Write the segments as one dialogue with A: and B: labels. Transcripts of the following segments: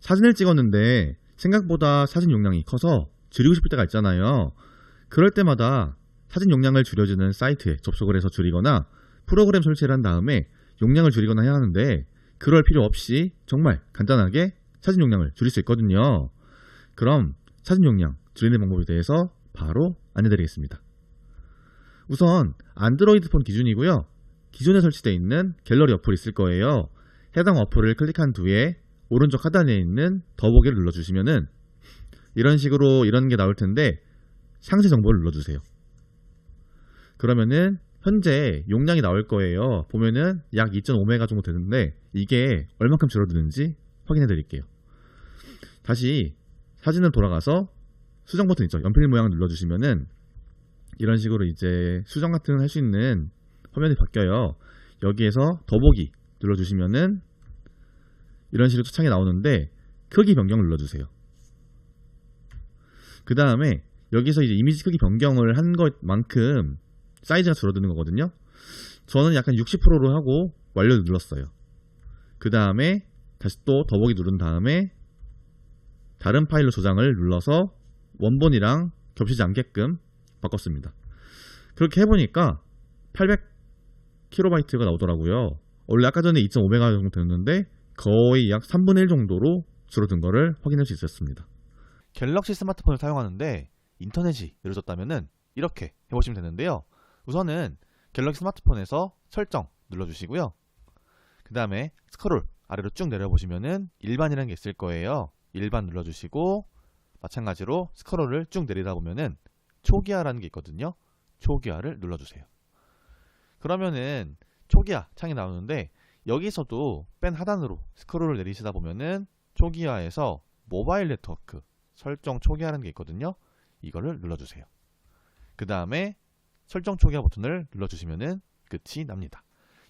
A: 사진을 찍었는데 생각보다 사진 용량이 커서 줄이고 싶을 때가 있잖아요. 그럴 때마다 사진 용량을 줄여주는 사이트에 접속을 해서 줄이거나 프로그램 설치를 한 다음에 용량을 줄이거나 해야 하는데, 그럴 필요 없이 정말 간단하게 사진 용량을 줄일 수 있거든요. 그럼 사진 용량 줄이는 방법에 대해서 바로 안내드리겠습니다. 우선 안드로이드 폰 기준이고요. 기존에 설치되어 있는 갤러리 어플이 있을 거예요. 해당 어플을 클릭한 뒤에 오른쪽 하단에 있는 더보기를 눌러주시면은 이런 식으로 이런 게 나올 텐데, 상세 정보를 눌러주세요. 그러면은 현재 용량이 나올 거예요. 보면은 약 2.5메가 정도 되는데 이게 얼만큼 줄어드는지 확인해 드릴게요. 다시 사진을 돌아가서 수정 버튼 있죠? 연필 모양을 눌러주시면은 이런 식으로 이제 수정 같은 걸 할 수 있는 화면이 바뀌어요. 여기에서 더보기 눌러주시면은 이런 식으로 창이 나오는데, 크기 변경을 눌러주세요. 그 다음에 여기서 이제 이미지 크기 변경을 한 것만큼 사이즈가 줄어드는 거거든요. 저는 약간 60%로 하고 완료를 눌렀어요. 그 다음에 다시 또 더보기 누른 다음에 다른 파일로 저장을 눌러서 원본이랑 겹치지 않게끔 바꿨습니다. 그렇게 해보니까 800kB가 나오더라고요. 원래 아까 전에 2.5메가 정도 되었는데 거의 약 3분의 1 정도로 줄어든 거를 확인할 수 있었습니다.
B: 갤럭시 스마트폰을 사용하는데 인터넷이 느려졌다면 이렇게 해보시면 되는데요. 우선은 갤럭시 스마트폰에서 설정 눌러주시고요. 그 다음에 스크롤 아래로 쭉 내려보시면은 일반이라는 게 있을 거예요. 일반 눌러주시고, 마찬가지로 스크롤을 쭉 내리다 보면은 초기화라는 게 있거든요. 초기화를 눌러주세요. 그러면은 초기화 창이 나오는데, 여기서도 맨 하단으로 스크롤을 내리시다 보면은 초기화에서 모바일 네트워크 설정 초기화라는 게 있거든요. 이거를 눌러주세요. 그 다음에 설정 초기화 버튼을 눌러주시면은 끝이 납니다.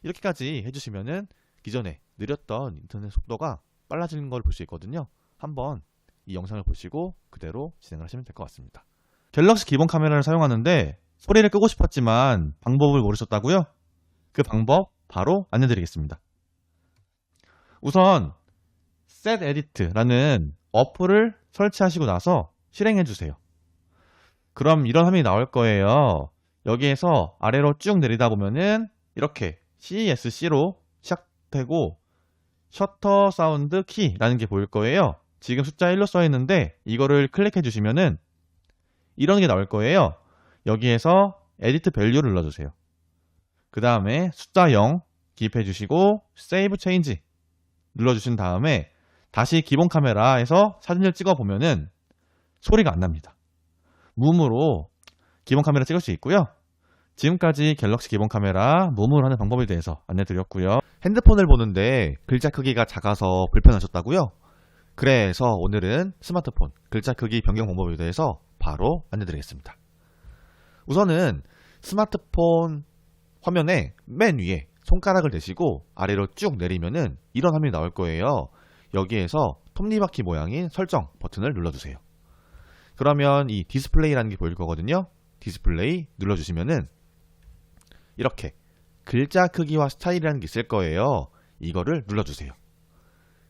B: 이렇게까지 해주시면은 기존에 느렸던 인터넷 속도가 빨라지는 걸 볼 수 있거든요. 한번 이 영상을 보시고 그대로 진행을 하시면 될 것 같습니다. 갤럭시 기본 카메라를 사용하는데 소리를 끄고 싶었지만 방법을 모르셨다고요? 그 방법 바로 안내드리겠습니다. 우선 Set Edit라는 어플을 설치하시고 나서 실행해주세요. 그럼 이런 화면이 나올 거예요. 여기에서 아래로 쭉 내리다 보면은 이렇게 CSC로 시작되고 셔터 사운드 키라는 게 보일 거예요. 지금 숫자 1로 써 있는데 이거를 클릭해 주시면은 이런 게 나올 거예요. 여기에서 에디트 밸류를 눌러주세요. 그 다음에 숫자 0 기입해 주시고 세이브 체인지 눌러주신 다음에 다시 기본 카메라에서 사진을 찍어 보면은 소리가 안 납니다. 무음으로 기본 카메라 찍을 수 있고요. 지금까지 갤럭시 기본 카메라 무음으로 하는 방법에 대해서 안내드렸고요. 핸드폰을 보는데 글자 크기가 작아서 불편하셨다고요? 그래서 오늘은 스마트폰 글자 크기 변경 방법에 대해서 바로 안내드리겠습니다. 우선은 스마트폰 화면에 맨 위에 손가락을 대시고 아래로 쭉 내리면은 이런 화면이 나올 거예요. 여기에서 톱니바퀴 모양인 설정 버튼을 눌러주세요. 그러면 이 디스플레이라는 게 보일 거거든요. 디스플레이 눌러주시면은 이렇게 글자 크기와 스타일이라는 게 있을 거예요. 이거를 눌러주세요.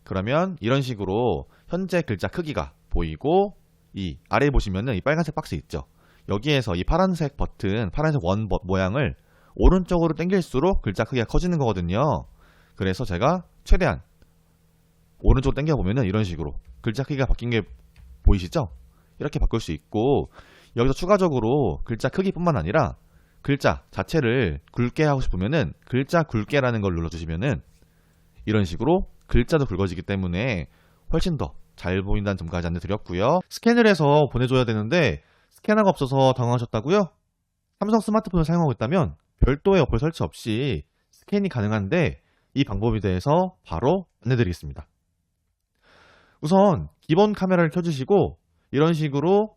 B: 그러면 이런 식으로 현재 글자 크기가 보이고, 이 아래에 보시면은 이 빨간색 박스 있죠. 여기에서 이 파란색 버튼, 파란색 원 모양을 오른쪽으로 당길수록 글자 크기가 커지는 거거든요. 그래서 제가 최대한 오른쪽으로 당겨보면은 이런 식으로 글자 크기가 바뀐 게 보이시죠? 이렇게 바꿀 수 있고, 여기서 추가적으로 글자 크기뿐만 아니라 글자 자체를 굵게 하고 싶으면은 글자 굵게라는 걸 눌러주시면은 이런 식으로 글자도 굵어지기 때문에 훨씬 더 잘 보인다는 점까지 안내드렸고요. 스캔을 해서 보내줘야 되는데 스캐너가 없어서 당황하셨다고요? 삼성 스마트폰을 사용하고 있다면 별도의 어플 설치 없이 스캔이 가능한데 이 방법에 대해서 바로 안내드리겠습니다. 우선 기본 카메라를 켜주시고 이런 식으로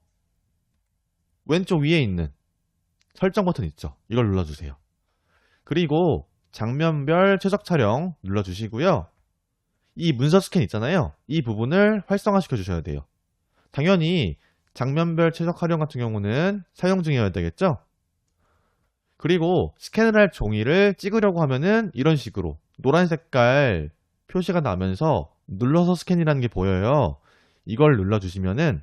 B: 왼쪽 위에 있는 설정 버튼 있죠? 이걸 눌러주세요. 그리고 장면별 최적 촬영 눌러주시고요. 이 문서 스캔 있잖아요. 이 부분을 활성화시켜 주셔야 돼요. 당연히 장면별 최적 촬영 같은 경우는 사용 중이어야 되겠죠? 그리고 스캔을 할 종이를 찍으려고 하면은 이런 식으로 노란 색깔 표시가 나면서 눌러서 스캔이라는 게 보여요. 이걸 눌러주시면은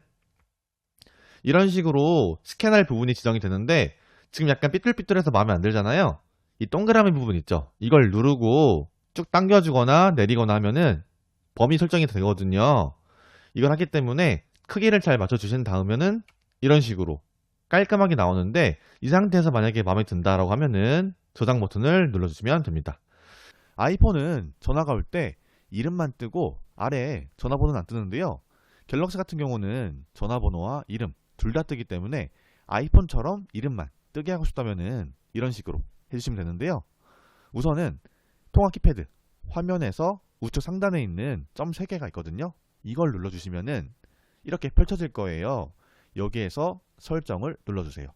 B: 이런 식으로 스캔할 부분이 지정이 되는데 지금 약간 삐뚤삐뚤해서 마음에 안 들잖아요. 이 동그라미 부분 있죠. 이걸 누르고 쭉 당겨주거나 내리거나 하면은 범위 설정이 되거든요. 이걸 하기 때문에 크기를 잘 맞춰주신 다음에는 이런 식으로 깔끔하게 나오는데 이 상태에서 만약에 마음에 든다라고 하면은 저장 버튼을 눌러주시면 됩니다. 아이폰은 전화가 올 때 이름만 뜨고 아래에 전화번호는 안 뜨는데요. 갤럭시 같은 경우는 전화번호와 이름 둘 다 뜨기 때문에 아이폰처럼 이름만 뜨게 하고 싶다면은 이런 식으로 해주시면 되는데요. 우선은 통화 키패드 화면에서 우측 상단에 있는 점 3개가 있거든요. 이걸 눌러주시면은 이렇게 펼쳐질 거예요. 여기에서 설정을 눌러주세요.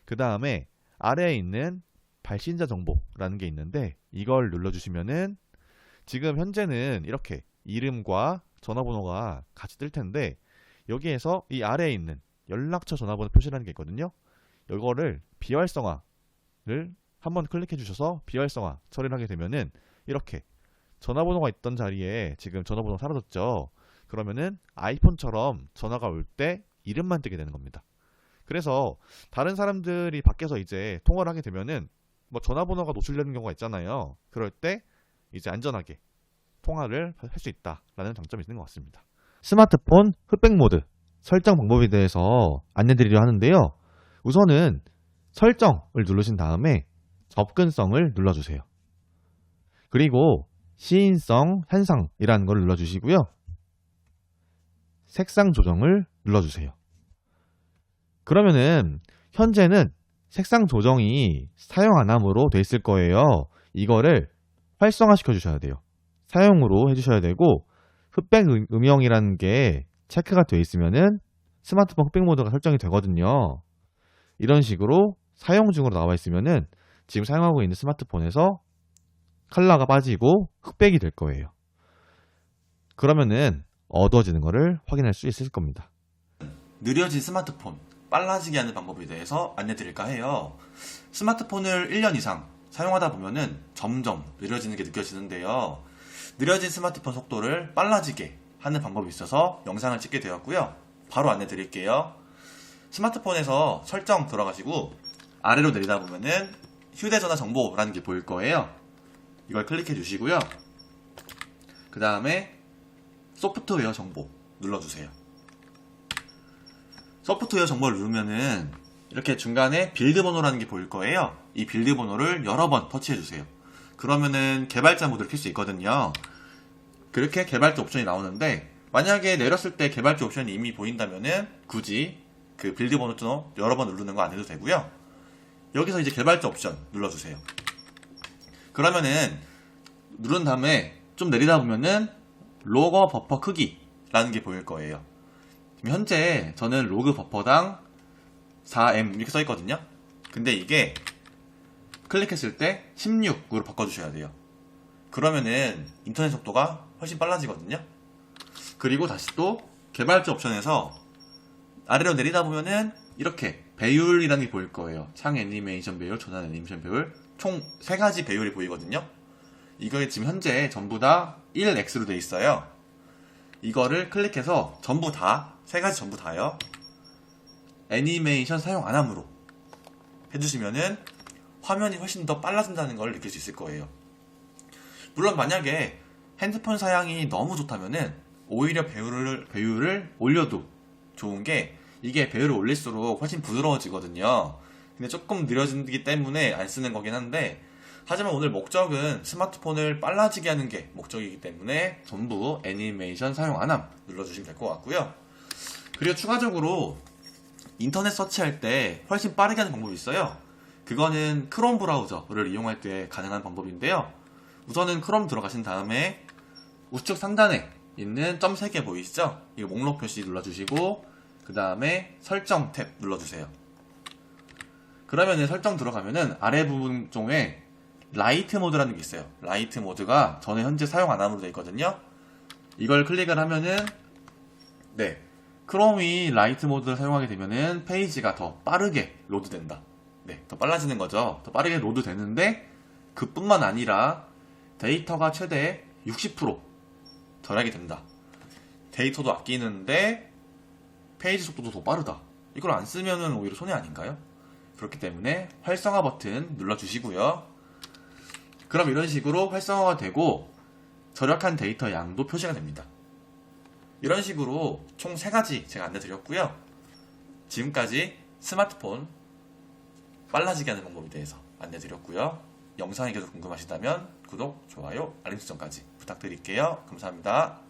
B: 그 다음에 아래에 있는 발신자 정보라는 게 있는데 이걸 눌러주시면은 지금 현재는 이렇게 이름과 전화번호가 같이 뜰 텐데 여기에서 이 아래에 있는 연락처 전화번호 표시라는 게 있거든요. 이거를 비활성화를 한번 클릭해 주셔서 비활성화 처리를 하게 되면은 이렇게 전화번호가 있던 자리에 지금 전화번호가 사라졌죠. 그러면은 아이폰처럼 전화가 올 때 이름만 뜨게 되는 겁니다. 그래서 다른 사람들이 밖에서 이제 통화를 하게 되면은 뭐 전화번호가 노출되는 경우가 있잖아요. 그럴 때 이제 안전하게 통화를 할 수 있다라는 장점이 있는 것 같습니다. 스마트폰 흑백 모드 설정 방법에 대해서 안내드리려 하는데요. 우선은 설정을 누르신 다음에 접근성을 눌러주세요. 그리고 시인성 현상이라는 걸 눌러주시고요. 색상 조정을 눌러주세요. 그러면은 현재는 색상 조정이 사용 안함으로 돼 있을 거예요. 이거를 활성화 시켜주셔야 돼요. 사용으로 해주셔야 되고 흑백 음영이라는 게 체크가 되어 있으면은 스마트폰 흑백 모드가 설정이 되거든요. 이런 식으로 사용 중으로 나와 있으면은 지금 사용하고 있는 스마트폰에서 컬러가 빠지고 흑백이 될 거예요. 그러면은 어두워지는 것을 확인할 수 있을 겁니다.
C: 느려진 스마트폰 빨라지게 하는 방법에 대해서 안내드릴까 해요. 스마트폰을 1년 이상 사용하다 보면은 점점 느려지는 게 느껴지는데요. 느려진 스마트폰 속도를 빨라지게 하는 방법이 있어서 영상을 찍게 되었고요. 바로 안내드릴게요. 스마트폰에서 설정 들어가시고 아래로 내리다 보면은 휴대전화 정보라는 게 보일 거예요. 이걸 클릭해 주시고요. 그 다음에 소프트웨어 정보 눌러주세요. 소프트웨어 정보를 누르면은 이렇게 중간에 빌드 번호라는 게 보일 거예요. 이 빌드 번호를 여러 번 터치해 주세요. 그러면은 개발자 모드를 켤 수 있거든요. 그렇게 개발자 옵션이 나오는데 만약에 내렸을 때 개발자 옵션이 이미 보인다면은 굳이 그 빌드 번호 좀 여러 번 누르는 거 안 해도 되고요. 여기서 이제 개발자 옵션 눌러주세요. 그러면은 누른 다음에 좀 내리다 보면은 로거 버퍼 크기라는 게 보일 거예요. 지금 현재 저는 로그 버퍼당 4M 이렇게 써 있거든요. 근데 이게 클릭했을 때 16으로 바꿔주셔야 돼요. 그러면은 인터넷 속도가 훨씬 빨라지거든요. 그리고 다시 또 개발자 옵션에서 아래로 내리다 보면은 이렇게 배율이라는 게 보일 거예요. 창 애니메이션 배율, 전환 애니메이션 배율, 총 3가지 배율이 보이거든요. 이거 지금 현재 전부 다 1X로 돼 있어요. 이거를 클릭해서 전부 다, 3가지 전부 다요. 애니메이션 사용 안함으로 해주시면은 화면이 훨씬 더 빨라진다는 걸 느낄 수 있을 거예요. 물론 만약에 핸드폰 사양이 너무 좋다면은 오히려 배율을 올려도 좋은 게 이게 배율을 올릴수록 훨씬 부드러워지거든요. 근데 조금 느려지기 때문에 안 쓰는 거긴 한데 하지만 오늘 목적은 스마트폰을 빨라지게 하는 게 목적이기 때문에 전부 애니메이션 사용 안함 눌러주시면 될 것 같고요. 그리고 추가적으로 인터넷 서치할 때 훨씬 빠르게 하는 방법이 있어요. 그거는 크롬 브라우저를 이용할 때 가능한 방법인데요. 우선은 크롬 들어가신 다음에 우측 상단에 있는 점 3개 보이시죠? 이거 목록 표시 눌러주시고 그 다음에 설정 탭 눌러주세요. 그러면은 설정 들어가면은 아래 부분 쪽에 라이트 모드라는 게 있어요. 라이트 모드가 저는 현재 사용 안함으로 되어 있거든요. 이걸 클릭을 하면은 네, 크롬이 라이트 모드를 사용하게 되면은 페이지가 더 빠르게 로드된다. 네, 더 빨라지는 거죠. 더 빠르게 로드 되는데 그뿐만 아니라 데이터가 최대 60% 덜하게 된다. 데이터도 아끼는데 페이지 속도도 더 빠르다. 이걸 안 쓰면은 오히려 손해 아닌가요? 그렇기 때문에 활성화 버튼 눌러주시고요. 그럼 이런 식으로 활성화가 되고 절약한 데이터 양도 표시가 됩니다. 이런 식으로 총 3가지 제가 안내드렸고요. 지금까지 스마트폰 빨라지게 하는 방법에 대해서 안내드렸고요. 영상이 계속 궁금하시다면 구독, 좋아요, 알림 설정까지 부탁드릴게요. 감사합니다.